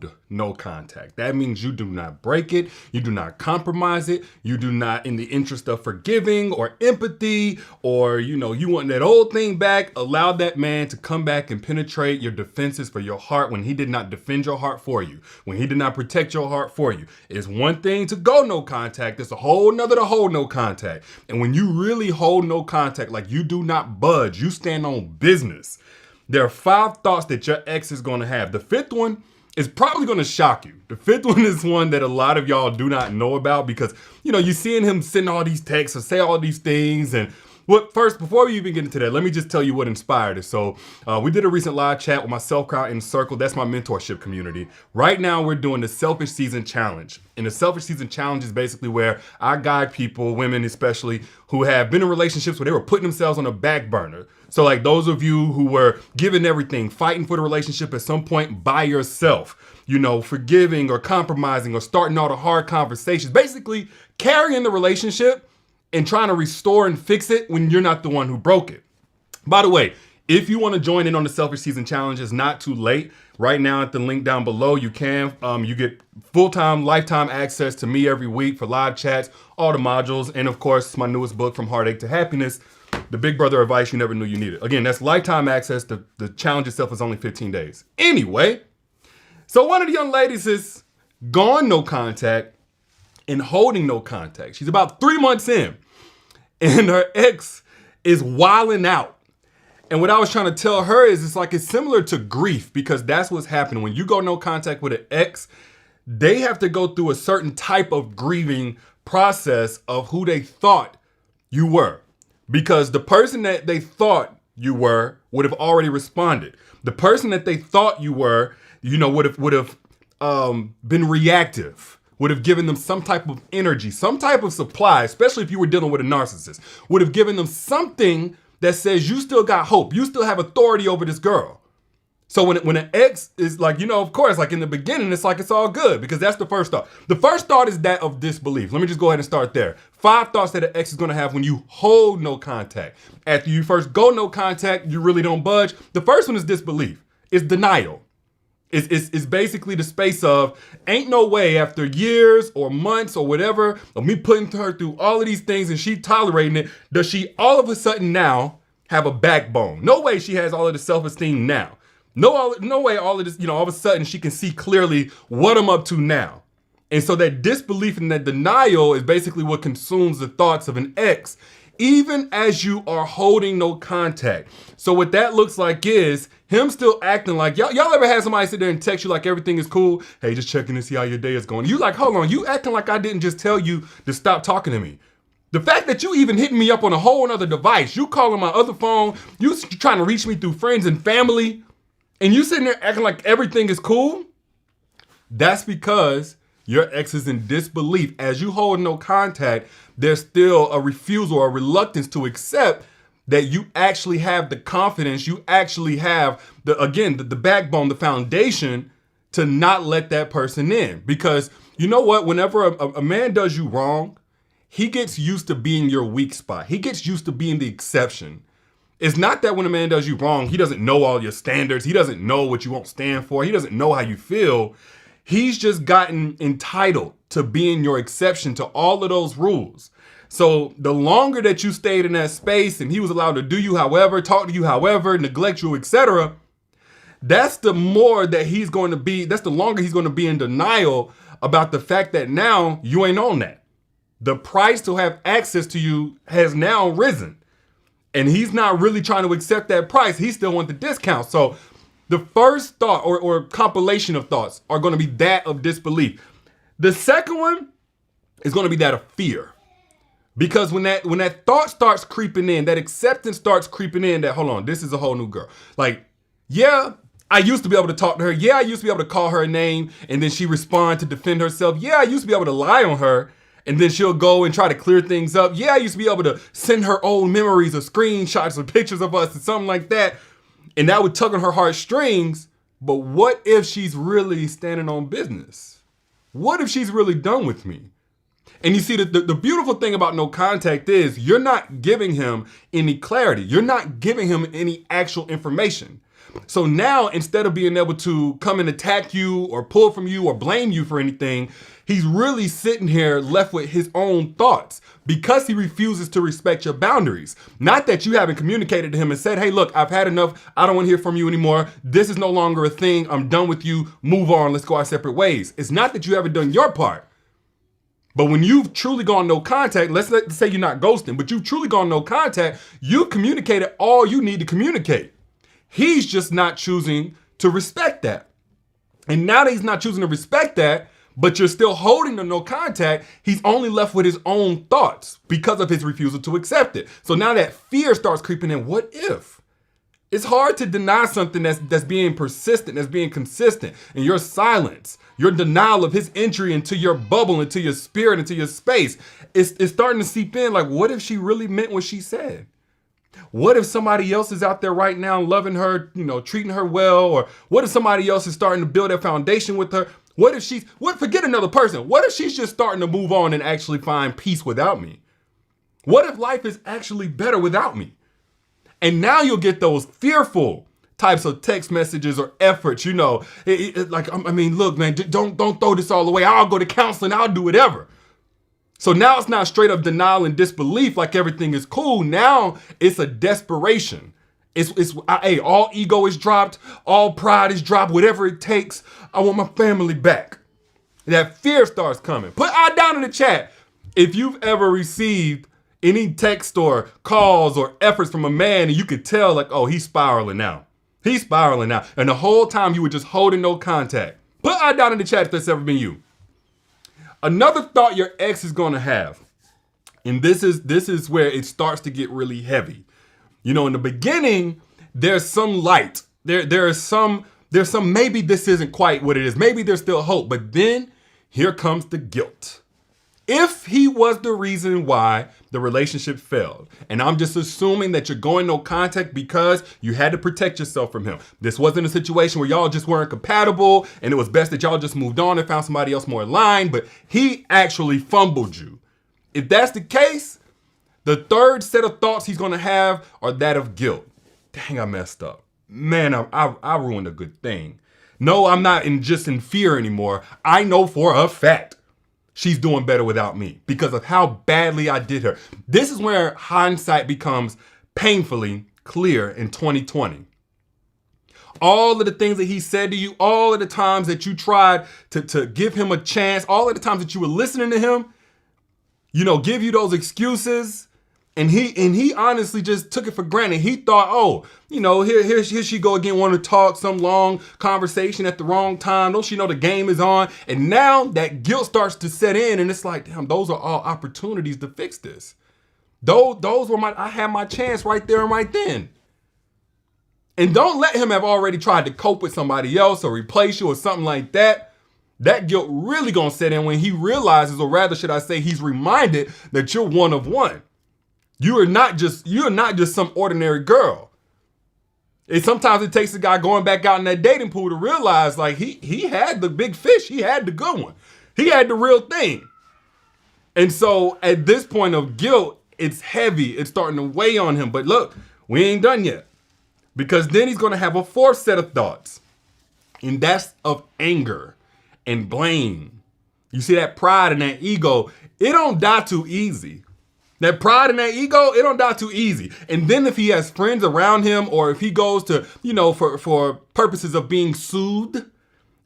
hold no contact. That means you do not break it. You do not compromise it. You do not, in the interest of forgiving or empathy or, you want that old thing back, allow that man to come back and penetrate your defenses for your heart when he did not defend your heart for you, when he did not protect your heart for you. It's one thing to go no contact. It's a whole nother to hold no contact. And when you really hold no contact, like you do not budge, you stand on business. There are 5 thoughts that your ex is going to have. The 5th one is probably going to shock you. The 5th one is one that a lot of y'all do not know about because, you're seeing him send all these texts or say all these things. And first, before we even get into that, let me just tell you what inspired it. So we did a recent live chat with my Self-Crowd in Circle. That's my mentorship community. Right now, we're doing the Selfish Season Challenge. And the Selfish Season Challenge is basically where I guide people, women especially, who have been in relationships where they were putting themselves on a back burner. So like those of you who were giving everything, fighting for the relationship at some point by yourself, forgiving or compromising or starting all the hard conversations, basically carrying the relationship and trying to restore and fix it when you're not the one who broke it. By the way, if you want to join in on the Selfish Season Challenge, it's not too late. Right now at the link down below, you can. You get full-time, lifetime access to me every week for live chats, all the modules, and of course, my newest book, From Heartache to Happiness, the Big Brother advice you never knew you needed. Again, that's lifetime access. The challenge itself is only 15 days. Anyway, so one of the young ladies is gone no contact and holding no contact. She's about 3 months in, and her ex is wilding out. And what I was trying to tell her is it's similar to grief because that's what's happening. When you go no contact with an ex, they have to go through a certain type of grieving process of who they thought you were. Because the person that they thought you were would have already responded. The person that they thought you were, would have been reactive, would have given them some type of energy, some type of supply, especially if you were dealing with a narcissist, would have given them something that says you still got hope. You still have authority over this girl. So when an ex is of course, in the beginning, it's all good because that's the first thought. The first thought is that of disbelief. Let me just go ahead and start there. 5 thoughts that an ex is going to have when you hold no contact. After you first go no contact, you really don't budge. The first one is disbelief. It's denial. It's basically the space of ain't no way after years or months or whatever of me putting her through all of these things and she tolerating it, does she all of a sudden now have a backbone? No way she has all of the self-esteem now. No way all of this, all of a sudden she can see clearly what I'm up to now. And so that disbelief and that denial is basically what consumes the thoughts of an ex, even as you are holding no contact. So what that looks like is him still acting like, y'all ever had somebody sit there and text you like everything is cool? Hey, just checking to see how your day is going. You like, hold on, you acting like I didn't just tell you to stop talking to me. The fact that you even hitting me up on a whole other device, you calling my other phone, you trying to reach me through friends and family, and you sitting there acting like everything is cool, that's because your ex is in disbelief. As you hold no contact, there's still a refusal or a reluctance to accept that you actually have the confidence, you actually have the backbone, the foundation to not let that person in. Because you know what? Whenever a man does you wrong, he gets used to being your weak spot. He gets used to being the exception. It's not that when a man does you wrong, he doesn't know all your standards. He doesn't know what you won't stand for. He doesn't know how you feel. He's just gotten entitled to being your exception to all of those rules. So the longer that you stayed in that space and he was allowed to do you however, talk to you however, neglect you, etc., that's the more that he's going to be, that's the longer he's going to be in denial about the fact that now you ain't on that. The price to have access to you has now risen. And he's not really trying to accept that price. He still wants the discount. So the first thought or compilation of thoughts are going to be that of disbelief. The second one is going to be that of fear. Because when that thought starts creeping in, that acceptance starts creeping in that, hold on, this is a whole new girl. Like, yeah, I used to be able to talk to her. Yeah, I used to be able to call her a name and then she respond to defend herself. Yeah, I used to be able to lie on her and then she'll go and try to clear things up. Yeah, I used to be able to send her old memories or screenshots or pictures of us or something like that. And that would tug on her heartstrings. But what if she's really standing on business? What if she's really done with me? And you see, the beautiful thing about no contact is you're not giving him any clarity. You're not giving him any actual information. So now, instead of being able to come and attack you or pull from you or blame you for anything, he's really sitting here left with his own thoughts because he refuses to respect your boundaries. Not that you haven't communicated to him and said, hey, look, I've had enough. I don't want to hear from you anymore. This is no longer a thing. I'm done with you. Move on. Let's go our separate ways. It's not that you haven't done your part. But when you've truly gone no contact, let's say you're not ghosting, but you've truly gone no contact, you've communicated all you need to communicate. He's just not choosing to respect that. And now that he's not choosing to respect that, but you're still holding the no contact, he's only left with his own thoughts because of his refusal to accept it. So now that fear starts creeping in. What if? It's hard to deny something that's being persistent, that's being consistent. And your silence, your denial of his entry into your bubble, into your spirit, into your space, it's starting to seep in. Like, what if she really meant what she said? What if somebody else is out there right now loving her, treating her well? Or what if somebody else is starting to build a foundation with her? Forget another person. What if she's just starting to move on and actually find peace without me? What if life is actually better without me? And now you'll get those fearful types of text messages or efforts, look, man, don't throw this all away. I'll go to counseling. I'll do whatever. So now it's not straight up denial and disbelief like everything is cool. Now it's a desperation. Hey, all ego is dropped. All pride is dropped. Whatever it takes. I want my family back. That fear starts coming. Put I down in the chat if you've ever received any text or calls or efforts from a man and you could tell like, oh, he's spiraling now. He's spiraling now. And the whole time you were just holding no contact. Put I down in the chat if that's ever been you. Another thought your ex is going to have, and this is where it starts to get really heavy. In the beginning, there's some light. There's some maybe this isn't quite what it is. Maybe there's still hope. But then here comes the guilt. If he was the reason why the relationship failed, and I'm just assuming that you're going no contact because you had to protect yourself from him. This wasn't a situation where y'all just weren't compatible and it was best that y'all just moved on and found somebody else more aligned, but he actually fumbled you. If that's the case, the third set of thoughts he's going to have are that of guilt. Dang, I messed up. Man, I ruined a good thing. No, I'm not just in fear anymore. I know for a fact she's doing better without me because of how badly I did her. This is where hindsight becomes painfully clear in 2020. All of the things that he said to you, all of the times that you tried to give him a chance, all of the times that you were listening to him, give you those excuses. And he honestly just took it for granted. He thought, oh, here she go again, want to talk some long conversation at the wrong time. Don't she know the game is on? And now that guilt starts to set in, and it's like, damn, those are all opportunities to fix this. Those were I had my chance right there and right then. And don't let him have already tried to cope with somebody else or replace you or something like that. That guilt really gonna set in when he realizes, or rather should I say, he's reminded that you're one of one. You're not just some ordinary girl. Sometimes it takes a guy going back out in that dating pool to realize like he had the big fish. He had the good one. He had the real thing. And so at this point of guilt, it's heavy. It's starting to weigh on him. But look, we ain't done yet. Because then he's going to have a fourth set of thoughts. And that's of anger and blame. You see that pride and that ego, it don't die too easy. That pride and that ego, it don't die too easy. And then if he has friends around him, or if he goes to, for purposes of being soothed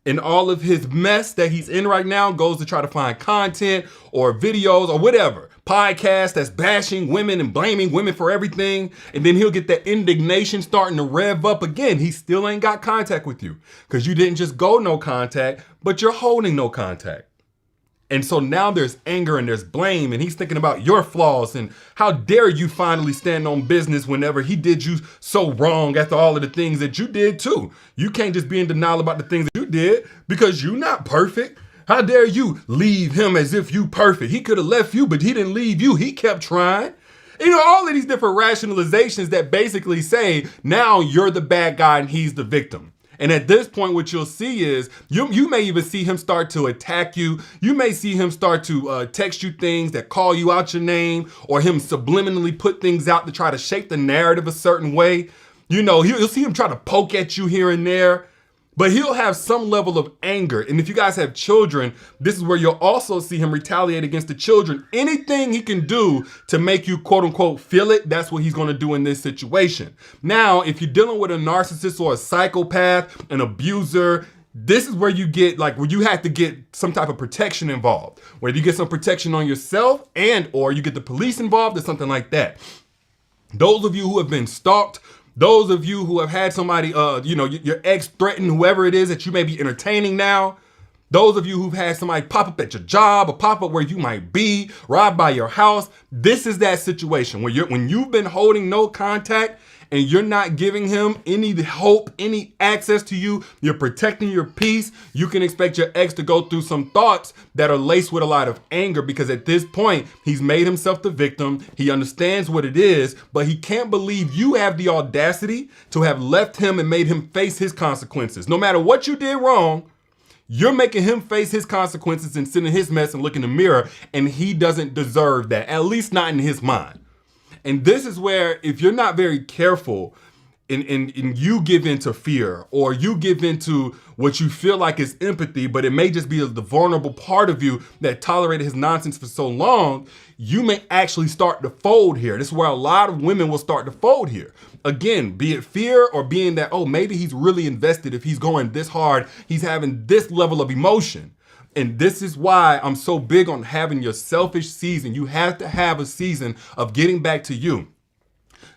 in all of his mess that he's in right now, goes to try to find content or videos or whatever, podcast that's bashing women and blaming women for everything. And then he'll get that indignation starting to rev up again. He still ain't got contact with you because you didn't just go no contact, but you're holding no contact. And so now there's anger and there's blame, and he's thinking about your flaws and how dare you finally stand on business whenever he did you so wrong after all of the things that you did too. You can't just be in denial about the things that you did because you're not perfect. How dare you leave him as if you perfect? He could have left you, but he didn't leave you. He kept trying. All of these different rationalizations that basically say now you're the bad guy and he's the victim. And at this point, what you'll see is you may even see him start to attack you. You may see him start to text you things that call you out your name, or him subliminally put things out to try to shape the narrative a certain way. You know, you'll see him try to poke at you here and there, but he'll have some level of anger. And if you guys have children, this is where you'll also see him retaliate against the children. Anything he can do to make you, quote unquote, feel it, that's what he's going to do in this situation. Now, if you're dealing with a narcissist or a psychopath, an abuser, this is where you get, like, where you have to get some type of protection involved. Where you get some protection on yourself and or you get the police involved or something like that. Those of you who have been stalked, those of you who have had somebody, your ex threaten whoever it is that you may be entertaining now. Those of you who've had somebody pop up at your job or pop up where you might be, rob by your house. This is that situation where when you've been holding no contact and you're not giving him any hope, any access to you, you're protecting your peace, you can expect your ex to go through some thoughts that are laced with a lot of anger, because at this point, he's made himself the victim. He understands what it is, but he can't believe you have the audacity to have left him and made him face his consequences. No matter what you did wrong, you're making him face his consequences and sit in his mess and look in the mirror, and he doesn't deserve that, at least not in his mind. And this is where, if you're not very careful and you give into fear, or you give into what you feel like is empathy, but it may just be the vulnerable part of you that tolerated his nonsense for so long, you may actually start to fold here. This is where a lot of women will start to fold here. Again, be it fear or being that, oh, maybe he's really invested. If he's going this hard, he's having this level of emotion. And this is why I'm so big on having your selfish season. You have to have a season of getting back to you.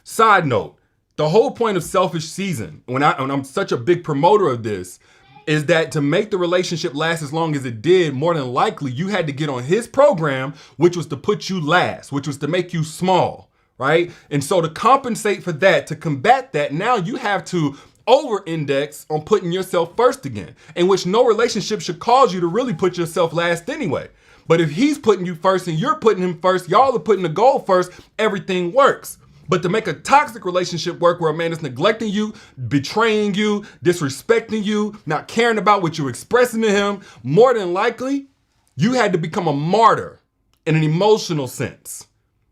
Side note, the whole point of selfish season, when I'm such a big promoter of this, is that to make the relationship last as long as it did, more than likely you had to get on his program, which was to put you last, which was to make you small, right? And so to compensate for that, to combat that, now you have to over-index on putting yourself first again, in which no relationship should cause you to really put yourself last anyway. But if he's putting you first and you're putting him first, y'all are putting the goal first, everything works. But to make a toxic relationship work where a man is neglecting you, betraying you, disrespecting you, not caring about what you're expressing to him, more than likely, you had to become a martyr in an emotional sense,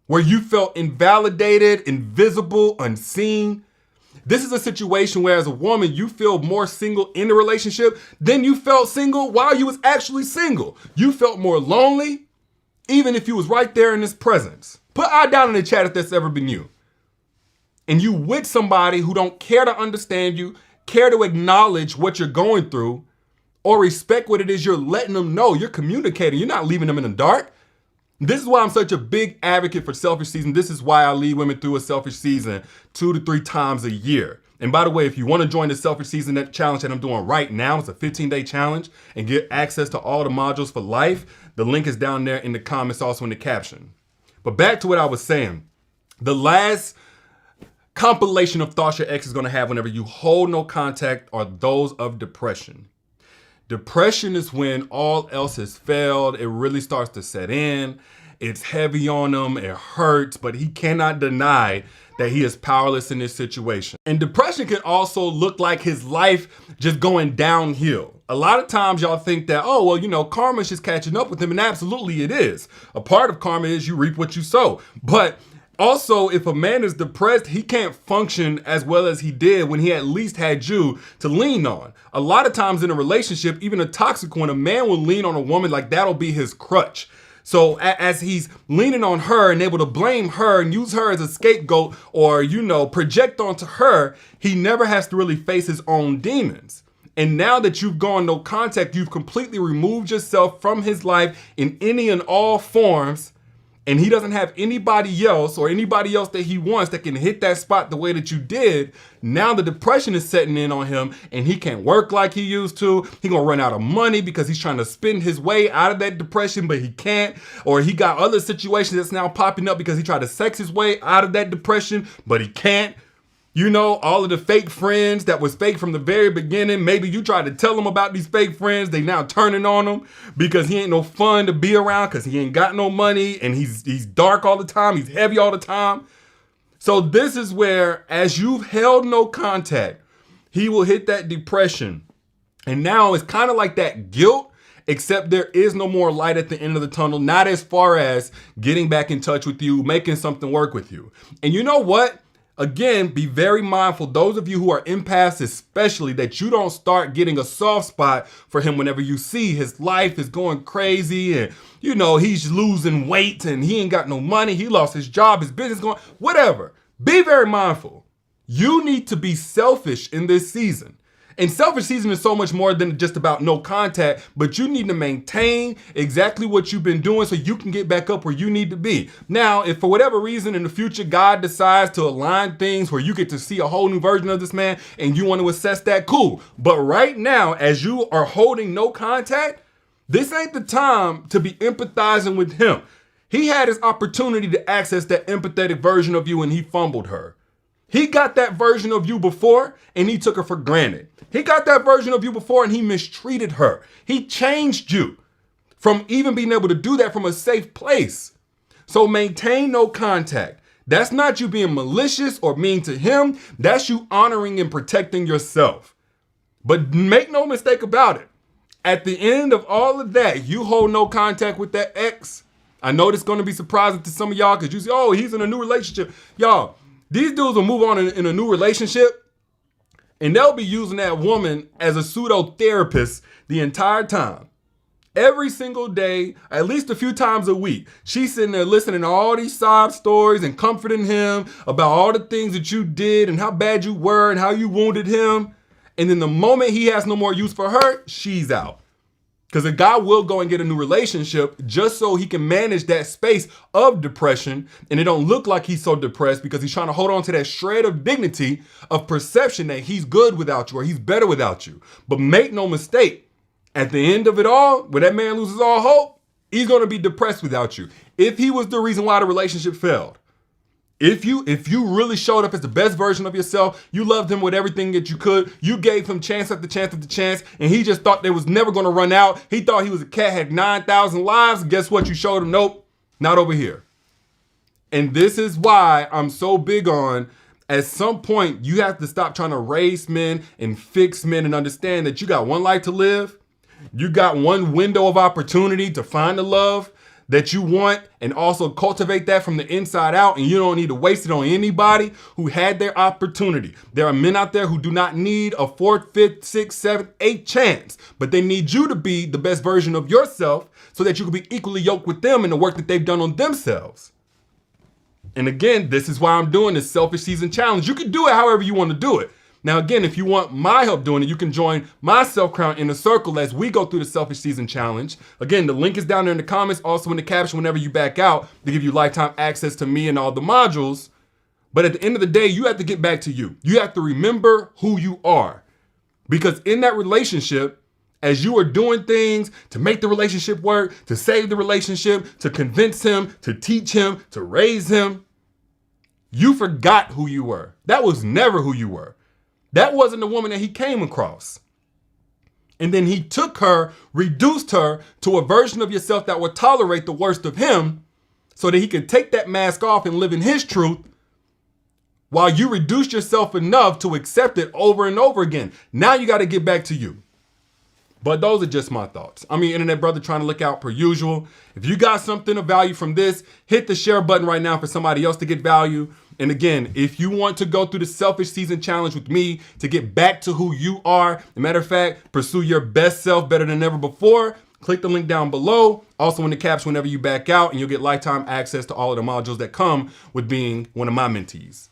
where you felt invalidated, invisible, unseen. This is a situation where, as a woman, you feel more single in the relationship than you felt single while you was actually single. You felt more lonely, even if you was right there in his presence. Put I down in the chat if that's ever been you. And you with somebody who don't care to understand you, care to acknowledge what you're going through, or respect what it is you're letting them know. You're communicating. You're not leaving them in the dark. This is why I'm such a big advocate for selfish season. This is why I lead women through a selfish season 2 to 3 times a year. And by the way, if you want to join the selfish season challenge that I'm doing right now, it's a 15-day challenge, and get access to all the modules for life, the link is down there in the comments, also in the caption. But back to what I was saying. The last compilation of thoughts your ex is going to have whenever you hold no contact are those of depression. Depression is when all else has failed. It really starts to set in. It's heavy on him. It hurts, but he cannot deny that he is powerless in this situation. And depression can also look like his life just going downhill. A lot of times y'all think that, oh, well, karma's just catching up with him. And absolutely it is. A part of karma is you reap what you sow. But also, if a man is depressed, he can't function as well as he did when he at least had you to lean on. A lot of times in a relationship, even a toxic one, a man will lean on a woman like that'll be his crutch. So as he's leaning on her and able to blame her and use her as a scapegoat or, project onto her, he never has to really face his own demons. And now that you've gone no contact, you've completely removed yourself from his life in any and all forms. And he doesn't have anybody else or anybody else that he wants that can hit that spot the way that you did. Now the depression is setting in on him and he can't work like he used to. He's going to run out of money because he's trying to spend his way out of that depression, but he can't. Or he got other situations that's now popping up because he tried to sex his way out of that depression, but he can't. All of the fake friends that was fake from the very beginning. Maybe you tried to tell them about these fake friends. They now turning on him because he ain't no fun to be around because he ain't got no money and he's dark all the time. He's heavy all the time. So this is where, as you've held no contact, he will hit that depression. And now it's kind of like that guilt, except there is no more light at the end of the tunnel. Not as far as getting back in touch with you, making something work with you. And you know what? Again, be very mindful, those of you who are empaths especially, that you don't start getting a soft spot for him whenever you see his life is going crazy and, he's losing weight and he ain't got no money, he lost his job, his business going, whatever. Be very mindful. You need to be selfish in this season. And selfish season is so much more than just about no contact, but you need to maintain exactly what you've been doing so you can get back up where you need to be. Now, if for whatever reason in the future God decides to align things where you get to see a whole new version of this man and you want to assess that, cool. But right now, as you are holding no contact, this ain't the time to be empathizing with him. He had his opportunity to access that empathetic version of you and he fumbled her. He got that version of you before and he took her for granted. He got that version of you before and he mistreated her. He changed you from even being able to do that from a safe place. So maintain no contact. That's not you being malicious or mean to him. That's you honoring and protecting yourself. But make no mistake about it. At the end of all of that, you hold no contact with that ex. I know this is going to be surprising to some of y'all because you say, oh, he's in a new relationship. Y'all, these dudes will move on in a new relationship and they'll be using that woman as a pseudo therapist the entire time. Every single day, at least a few times a week, she's sitting there listening to all these sob stories and comforting him about all the things that you did and how bad you were and how you wounded him. And then the moment he has no more use for her, she's out. Because a guy will go and get a new relationship just so he can manage that space of depression and it don't look like he's so depressed because he's trying to hold on to that shred of dignity of perception that he's good without you or he's better without you. But make no mistake, at the end of it all, when that man loses all hope, he's going to be depressed without you. If he was the reason why the relationship failed. If you really showed up as the best version of yourself, you loved him with everything that you could, you gave him chance after chance after chance, and he just thought they was never going to run out. He thought he was a cat, had 9,000 lives. Guess what? You showed him, nope, not over here. And this is why I'm so big on, at some point, you have to stop trying to raise men and fix men and understand that you got one life to live. You got one window of opportunity to find the love that you want and also cultivate that from the inside out, and you don't need to waste it on anybody who had their opportunity. There are men out there who do not need a 4th, 5th, 6th, 7th, 8th chance, but they need you to be the best version of yourself so that you can be equally yoked with them in the work that they've done on themselves. And again, this is why I'm doing this selfish season challenge. You can do it however you want to do it. Now, again, if you want my help doing it, you can join my Self-Crown Inner Circle as we go through the Selfish Season Challenge. Again, the link is down there in the comments, also in the caption whenever you back out to give you lifetime access to me and all the modules. But at the end of the day, you have to get back to you. You have to remember who you are. Because in that relationship, as you are doing things to make the relationship work, to save the relationship, to convince him, to teach him, to raise him, you forgot who you were. That was never who you were. That wasn't the woman that he came across. And then he took her, reduced her to a version of yourself that would tolerate the worst of him so that he could take that mask off and live in his truth while you reduced yourself enough to accept it over and over again. Now you got to get back to you. But those are just my thoughts. I'm your internet brother trying to look out per usual. If you got something of value from this, hit the share button right now for somebody else to get value. And again, if you want to go through the Selfish Season Challenge with me to get back to who you are, as a matter of fact, pursue your best self better than ever before, click the link down below. Also in the caption whenever you back out, and you'll get lifetime access to all of the modules that come with being one of my mentees.